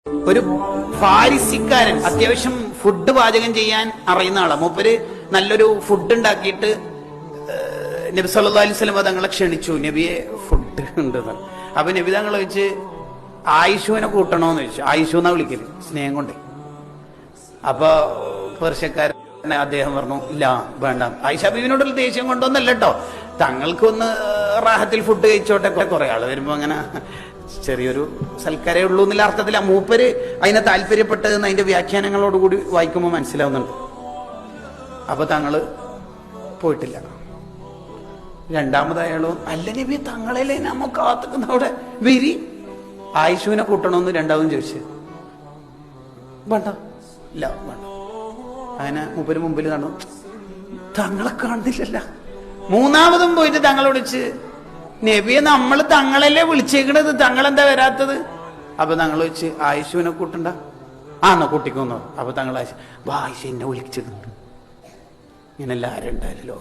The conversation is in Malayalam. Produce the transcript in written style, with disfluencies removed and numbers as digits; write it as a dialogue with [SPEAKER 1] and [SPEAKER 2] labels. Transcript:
[SPEAKER 1] ഒരു ഫാരിസിക്കാരൻ അത്യാവശ്യം ഫുഡ് പാചകം ചെയ്യാൻ അറിയുന്ന ആളാ. മൂപ്പര് നല്ലൊരു ഫുഡ് ഉണ്ടാക്കിയിട്ട് നബി സല്ലല്ലാഹു അലൈഹി വസല്ലം തങ്ങളെ ക്ഷണിച്ചു. നബിയെ ഫുഡ് ഉണ്ട്. അപ്പൊ നബി തങ്ങൾ വെച്ച് ആയിഷുവിനെ കൂട്ടണോന്ന് ചോദിച്ചു. ആയിഷു എന്നാ വിളിക്കല് സ്നേഹം കൊണ്ട്. അപ്പൊ പേർഷ്യക്കാരൻ അദ്ദേഹം പറഞ്ഞു ഇല്ല വേണ്ട. ആയിഷ ബീവിനോടുള്ള ദേഷ്യം കൊണ്ടൊന്നല്ല കേട്ടോ, തങ്ങൾക്കൊന്ന് റാഹത്തിൽ ഫുഡ് കഴിച്ചോട്ടെ. കുറെ ആള് വരുമ്പോ അങ്ങനെ ചെറിയൊരു സൽക്കരേ ഉള്ളൂ എന്നുള്ള അർത്ഥത്തിൽ മൂപ്പര് അതിനെ താല്പര്യപ്പെട്ടതെന്ന് അതിന്റെ വ്യാഖ്യാനങ്ങളോടുകൂടി വായിക്കുമ്പോൾ മനസ്സിലാവുന്നുണ്ട്. അപ്പൊ തങ്ങള് പോയിട്ടില്ല. രണ്ടാമതായാലും അല്ല നബി തങ്ങളല്ലേ നമ്മ കാത്തുക്കുന്ന അവിടെ വരി ആയിഷുവിനെ കൂട്ടണമെന്ന് രണ്ടാമതും ചോദിച്ചു. വേണ്ട ഇല്ല വേണ്ട. അങ്ങനെ മൂപ്പര് മുമ്പിൽ കാണു, തങ്ങളെ കാണുന്നില്ലല്ല. മൂന്നാമതും പോയിട്ട് തങ്ങളോട് വിളിച്ച് നബിയെ നമ്മൾ തങ്ങളല്ലേ വിളിച്ചേക്കണത്, തങ്ങളെന്താ വരാത്തത്? അപ്പൊ തങ്ങൾ വെച്ച് ആയിഷുവിനെ കൂട്ടണ്ട. എന്നാ കൂട്ടിക്കൊന്നു. അപ്പൊ തങ്ങൾ ആയിഷ എന്നെ വിളിച്ചിട്ടുണ്ട്. ഇങ്ങനെ എല്ലാവരും ഉണ്ടായാലും